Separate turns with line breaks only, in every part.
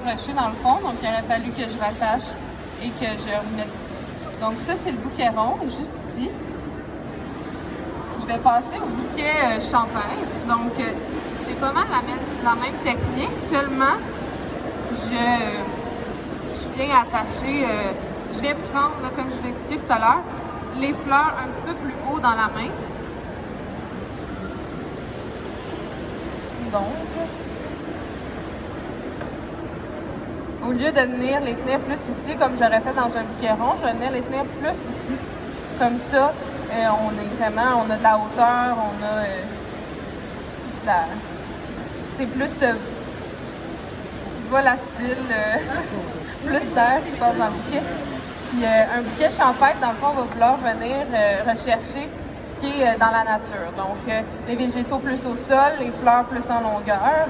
accroché dans le fond, donc il aurait fallu que je rattache et que je remette ici. Donc ça, c'est le bouquet rond, juste ici. Je vais passer au bouquet champêtre. Donc, c'est pas mal la même technique, seulement je viens attacher, je viens prendre, là, comme je vous ai expliqué tout à l'heure, les fleurs un petit peu plus haut dans la main. Donc, au lieu de venir les tenir plus ici, comme j'aurais fait dans un bouquet rond, je vais venir les tenir plus ici. Comme ça, on a de la hauteur, on a c'est plus volatile, plus d'air qui passe dans le bouquet. Puis un bouquet champêtre, dans le fond, va vouloir venir rechercher ce qui est dans la nature. Donc, les végétaux plus au sol, les fleurs plus en longueur.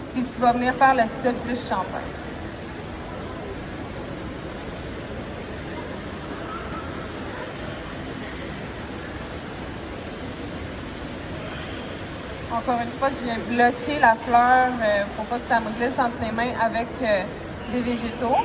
C'est ce qui va venir faire le style plus champêtre. Encore une fois, je viens bloquer la fleur pour pas que ça me glisse entre les mains avec des végétaux.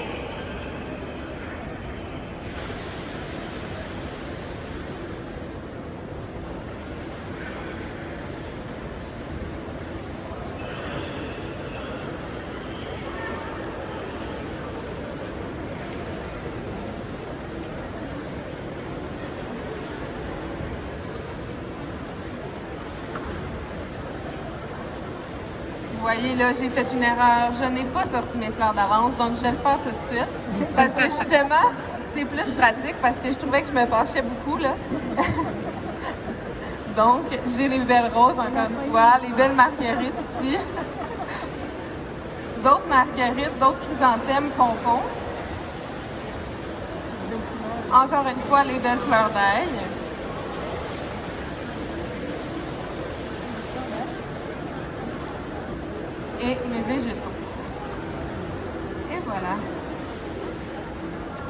Vous voyez, là, j'ai fait une erreur. Je n'ai pas sorti mes fleurs d'avance, donc je vais le faire tout de suite. Parce que justement, c'est plus pratique, parce que je trouvais que je me penchais beaucoup, là. Donc, j'ai les belles roses, encore une fois, les belles marguerites ici. D'autres marguerites, d'autres chrysanthèmes pompons. Encore une fois, les belles fleurs d'ail. Et mes végétaux. Et voilà.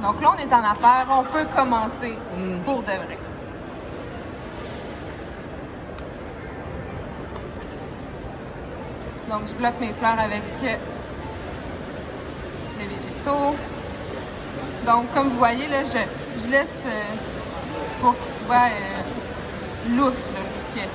Donc là, on est en affaires. On peut commencer pour de vrai. Donc, je bloque mes fleurs avec les végétaux. Donc, comme vous voyez, là, je laisse pour qu'il soit lousse, le bouquet.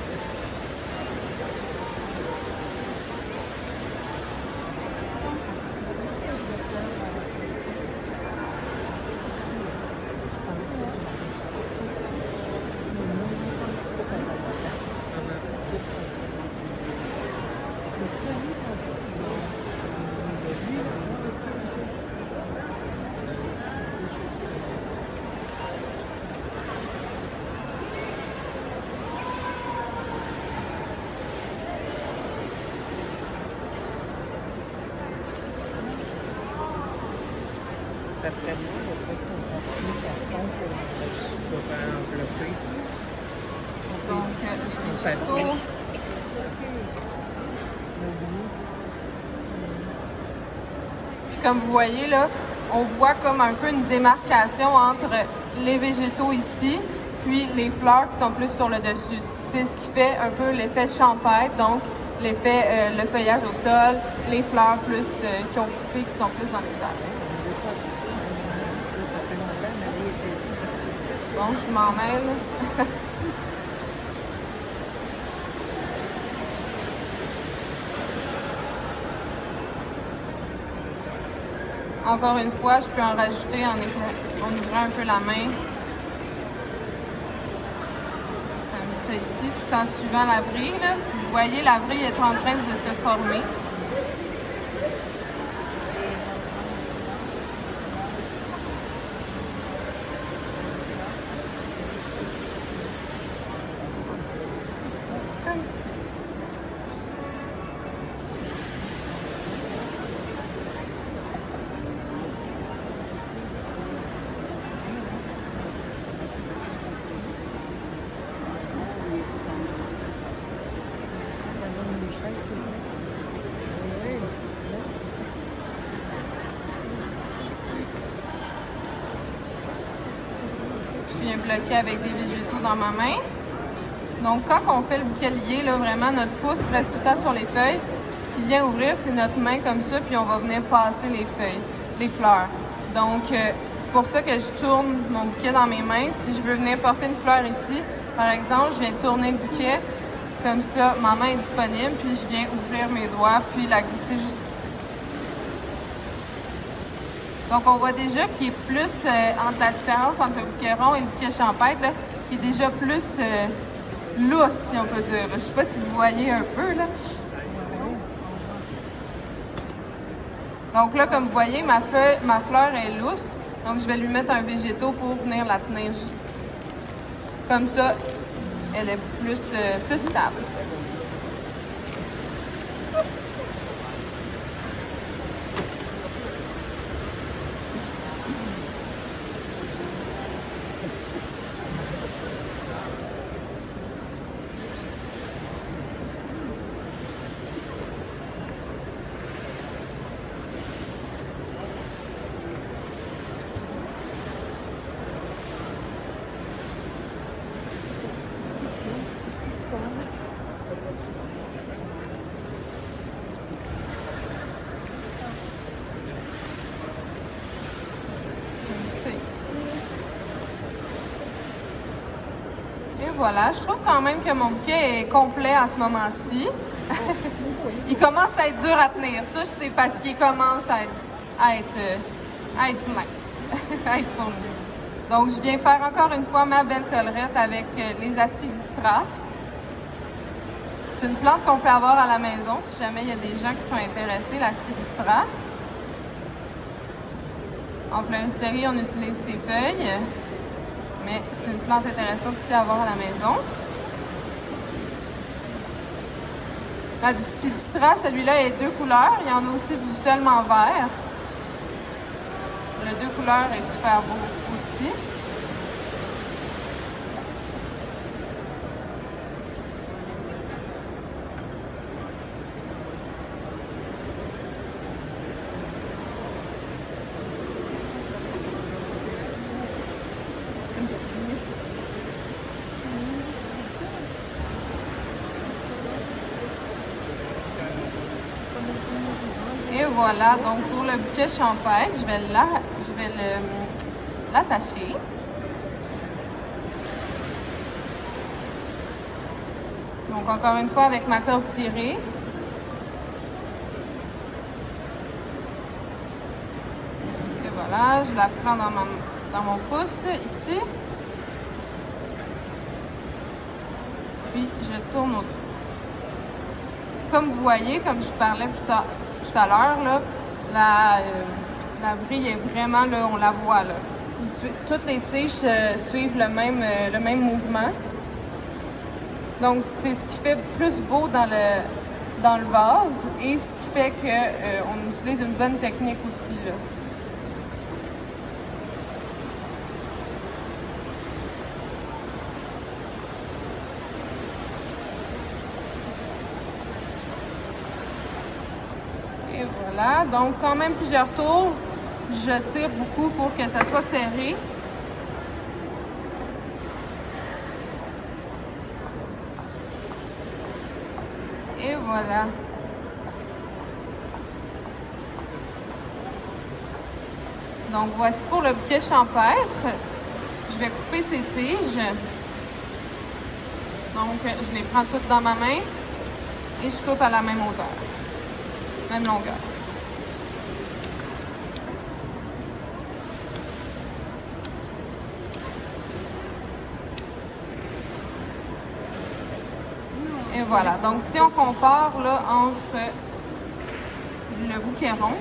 D'après moi, le poisson application pour envelopper.
Donc, les végétaux. Puis comme vous voyez là, on voit comme un peu une démarcation entre les végétaux ici, puis les fleurs qui sont plus sur le dessus. C'est ce qui fait un peu l'effet champêtre, donc l'effet, le feuillage au sol, les fleurs plus qui ont poussé, qui sont plus dans les arbres. Bon, je m'en mêle. Encore une fois, je peux en rajouter en ouvrant un peu la main. Comme ça ici, tout en suivant la vrille. Là. Si vous voyez, la vrille est en train de se former. Comme ça. Je viens bloquer avec des végétaux dans ma main. Donc, quand on fait le bouquet lié, là, vraiment, notre pouce reste tout le temps sur les feuilles. Puis, ce qui vient ouvrir, c'est notre main comme ça, puis on va venir passer les feuilles, les fleurs. Donc, c'est pour ça que je tourne mon bouquet dans mes mains. Si je veux venir porter une fleur ici, par exemple, je viens tourner le bouquet, comme ça, ma main est disponible, puis je viens ouvrir mes doigts, puis la glisser juste ici. Donc, on voit déjà qu'il est plus, entre la différence entre le bouquet rond et le bouquet champêtre, là, qui est déjà plus lousse, si on peut dire. Je ne sais pas si vous voyez un peu, là. Donc là, comme vous voyez, ma fleur est lousse. Donc, je vais lui mettre un végétaux pour venir la tenir juste ici. Comme ça, elle est plus stable. Et voilà, je trouve quand même que mon bouquet est complet à ce moment-ci. Il commence à être dur à tenir. Ça, c'est parce qu'il commence à être plein, à être fourni. Donc, je viens faire encore une fois ma belle collerette avec les Aspidistra. C'est une plante qu'on peut avoir à la maison si jamais il y a des gens qui sont intéressés, l'Aspidistra. En floristerie, on utilise ses feuilles, mais c'est une plante intéressante aussi à avoir à la maison. L'Aspidistra, celui-là est 2 couleurs. Il y en a aussi du seulement vert. Le 2 couleurs est super beau aussi. Et voilà, donc pour le bouquet champêtre, je vais l'attacher. Donc encore une fois avec ma corde cirée. Et voilà, je la prends dans mon pouce ici. Puis je tourne autour. Comme vous voyez, comme je vous parlais tout à l'heure, là, la vrille est vraiment, là, on la voit, là. Toutes les tiges suivent le même mouvement. Donc, c'est ce qui fait plus beau dans le vase et ce qui fait qu'on utilise une bonne technique aussi, là. Et voilà, donc quand même plusieurs tours. Je tire beaucoup pour que ça soit serré. Et voilà. Donc voici pour le bouquet champêtre. Je vais couper ces tiges. Donc je les prends toutes dans ma main et je coupe à la même hauteur. Même longueur. Et voilà. Donc, si on compare là, entre le bouquet rond,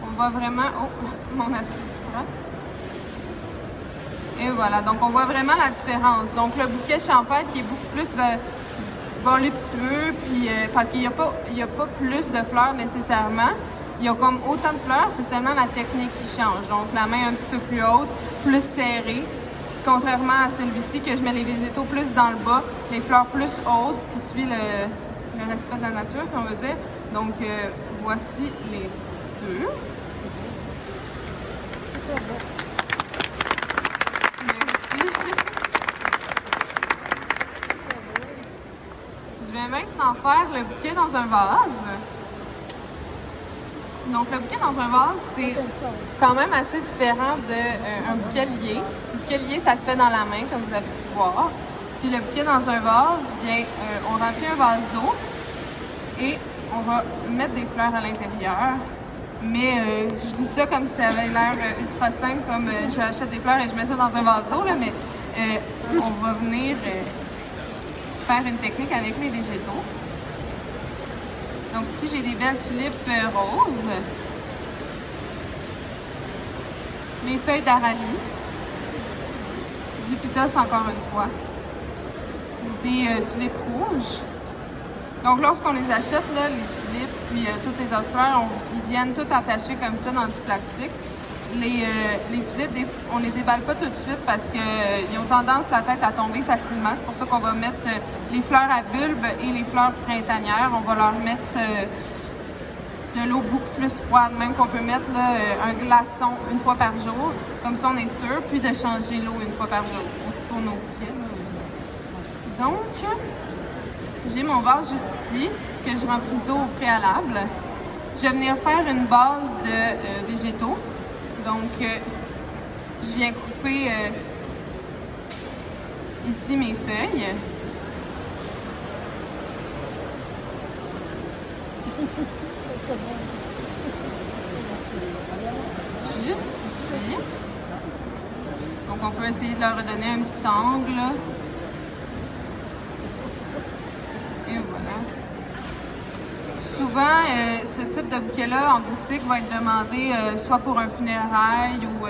on voit vraiment... Oh, mon Aspidistra. Et voilà. Donc, on voit vraiment la différence. Donc, le bouquet champêtre qui est beaucoup plus voluptueux, puis parce qu'il n'y a pas plus de fleurs nécessairement. Il y a comme autant de fleurs, c'est seulement la technique qui change. Donc la main un petit peu plus haute, plus serrée. Contrairement à celui-ci que je mets les végétaux plus dans le bas, les fleurs plus hautes, ce qui suit le respect de la nature, si on veut dire. Donc voici les deux. maintenant faire le bouquet dans un vase. Donc, le bouquet dans un vase, c'est quand même assez différent d'un bouquet lié. Le bouquet lié, ça se fait dans la main, comme vous avez pu voir. Puis le bouquet dans un vase, bien, on remplit un vase d'eau et on va mettre des fleurs à l'intérieur. Mais je dis ça comme si ça avait l'air ultra simple, comme j'achète des fleurs et je mets ça dans un vase d'eau, là, mais on va venir faire une technique avec les végétaux. Donc ici, j'ai des belles tulipes roses, mes feuilles d'aralie, du pitos encore une fois, des tulipes rouges. Donc lorsqu'on les achète, là, les tulipes puis toutes les autres fleurs, ils viennent toutes attachées comme ça dans du plastique. Les tulipes, on les déballe pas tout de suite parce qu'ils ont tendance la tête à tomber facilement. C'est pour ça qu'on va mettre les fleurs à bulbes et les fleurs printanières. On va leur mettre de l'eau beaucoup plus froide, même qu'on peut mettre là, un glaçon une fois par jour. Comme ça, on est sûr. Puis de changer l'eau une fois par jour. Aussi pour nos bouquets. Donc, j'ai mon vase juste ici que je remplis d'eau au préalable. Je vais venir faire une base de végétaux. Donc, je viens couper ici mes feuilles. Juste ici. Donc, on peut essayer de leur redonner un petit angle. Et voilà. Souvent, ce type de bouquet-là en boutique va être demandé soit pour un funérail ou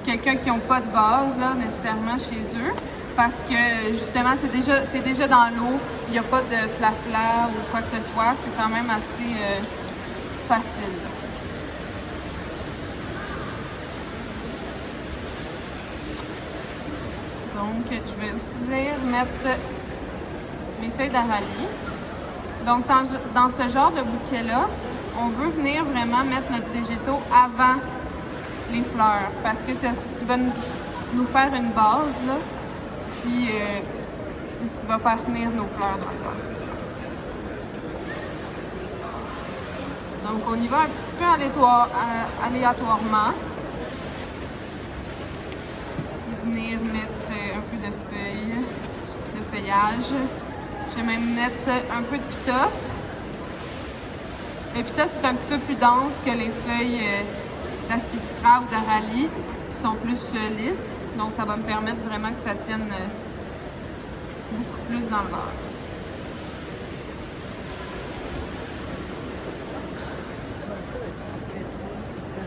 quelqu'un qui n'a pas de vase là, nécessairement chez eux. Parce que justement, c'est déjà dans l'eau, il n'y a pas de flafla ou quoi que ce soit. C'est quand même assez facile. Donc, je vais aussi venir mettre mes feuilles d'aralie. Donc, dans ce genre de bouquet-là, on veut venir vraiment mettre notre végétaux avant les fleurs parce que c'est ce qui va nous faire une base, là. Puis, c'est ce qui va faire tenir nos fleurs dans le vase. Donc, on y va un petit peu aléatoirement. Venir mettre un peu de feuilles, de feuillage. Je vais même mettre un peu de pitos. Le pitos est un petit peu plus dense que les feuilles d'aspidistra ou d'aralie qui sont plus lisses. Donc, ça va me permettre vraiment que ça tienne beaucoup plus dans le vase.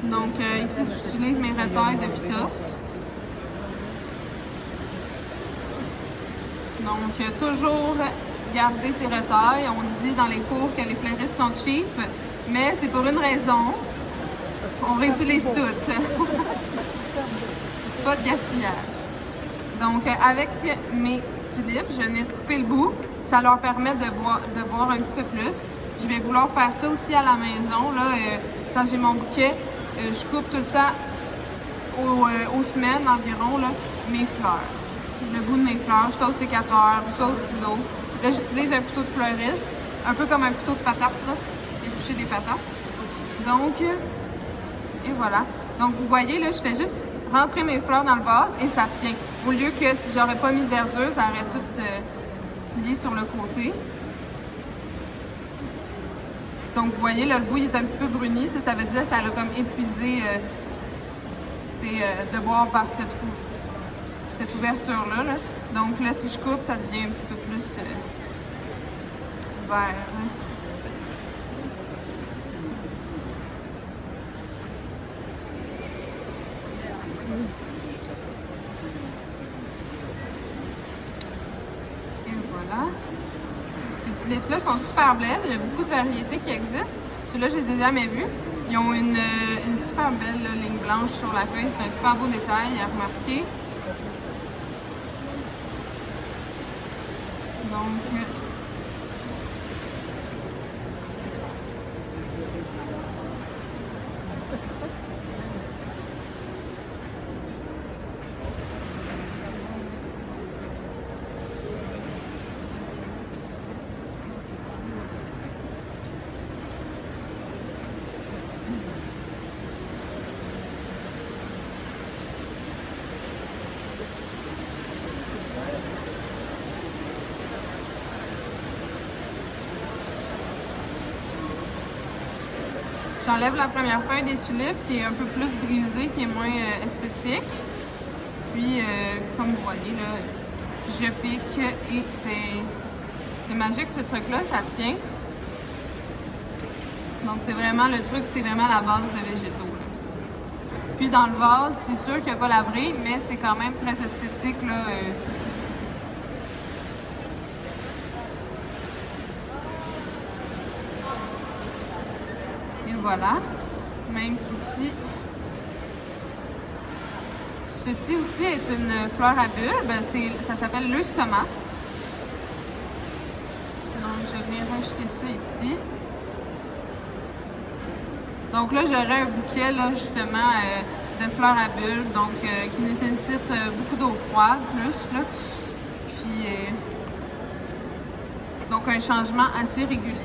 Donc, ici, j'utilise mes retailles de pitos. Donc, toujours garder ses retailles. On dit dans les cours que les fleuristes sont cheap, mais c'est pour une raison. On réutilise toutes. Pas de gaspillage. Donc, avec mes tulipes, je venais de couper le bout. Ça leur permet de boire un petit peu plus. Je vais vouloir faire ça aussi à la maison. Là, quand j'ai mon bouquet, je coupe tout le temps aux semaines environ là, mes fleurs. Le bout de mes fleurs, soit au sécateur, soit au ciseau. Là, j'utilise un couteau de fleuriste, un peu comme un couteau de patate, là, éplucher des patates. Donc, et voilà. Donc, vous voyez, là, je fais juste rentrer mes fleurs dans le vase et ça tient. Au lieu que si j'aurais pas mis de verdure, ça aurait tout plié sur le côté. Donc, vous voyez, là, le bout il est un petit peu bruni. Ça veut dire qu'elle a comme épuisé de boire par cette ouverture-là. Là. Donc, là, si je coupe, ça devient un petit peu plus vert. Hein. Et voilà. Ces tulipes-là sont super belles. Il y a beaucoup de variétés qui existent. Ceux-là, je les ai jamais vus. Ils ont une super belle là, ligne blanche sur la feuille. C'est un super beau détail à remarquer. Donc, J'enlève la première feuille des tulipes qui est un peu plus brisée, qui est moins esthétique. Puis, comme vous voyez, là, je pique et c'est magique ce truc-là, ça tient. Donc, c'est vraiment le truc, c'est vraiment la base de végétaux. Là. Puis, dans le vase, c'est sûr qu'il n'y a pas la vraie, mais c'est quand même très esthétique, là. Et voilà. Même qu'ici. Ceci aussi est une fleur à bulbes. Ça s'appelle l'eustoma. Donc, je vais rajouter ça ici. Donc là, j'aurai un bouquet, là, justement, de fleurs à bulbes, donc qui nécessite beaucoup d'eau froide, plus, là. Puis, donc, un changement assez régulier.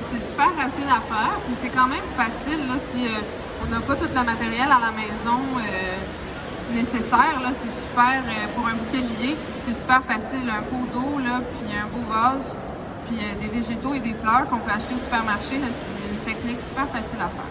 C'est super rapide à faire, puis c'est quand même facile là, si on n'a pas tout le matériel à la maison nécessaire. Là, c'est super, pour un bouquet lié, c'est super facile. Un pot d'eau, là, puis un beau vase, puis des végétaux et des fleurs qu'on peut acheter au supermarché. Là, c'est une technique super facile à faire.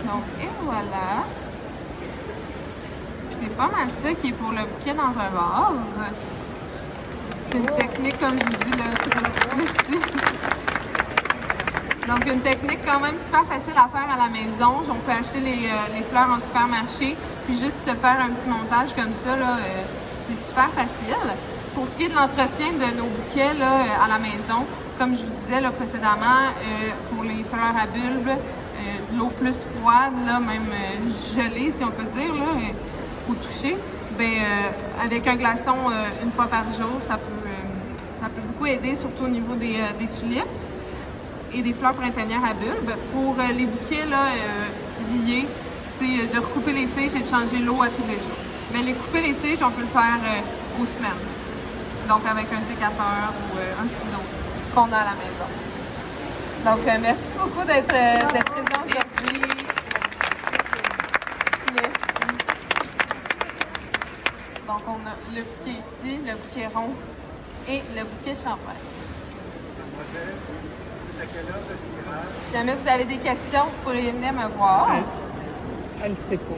Donc, et voilà. C'est pas mal ça qui est pour le bouquet dans un vase. C'est une technique, comme je vous dis, là. Merci. Donc, une technique quand même super facile à faire à la maison. On peut acheter les fleurs en supermarché, puis juste se faire un petit montage comme ça, là. C'est super facile. Pour ce qui est de l'entretien de nos bouquets, là, à la maison, comme je vous disais là, précédemment, pour les fleurs à bulbes, l'eau plus froide, là, même gelée, si on peut dire, là, au toucher, ben, avec un glaçon une fois par jour, ça peut beaucoup aider, surtout au niveau des tulipes et des fleurs printanières à bulbes. Pour les bouquets là, liés, c'est de recouper les tiges et de changer l'eau à tous les jours. Mais les couper les tiges, on peut le faire aux semaines. Donc avec un sécateur ou un ciseau qu'on a à la maison. Donc, merci beaucoup d'être présent aujourd'hui. Merci. Donc, on a le bouquet ici, le bouquet rond et le bouquet champêtre. Si jamais vous avez des questions, vous pourrez venir me voir.
Elle sait pas.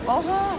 Bonjour.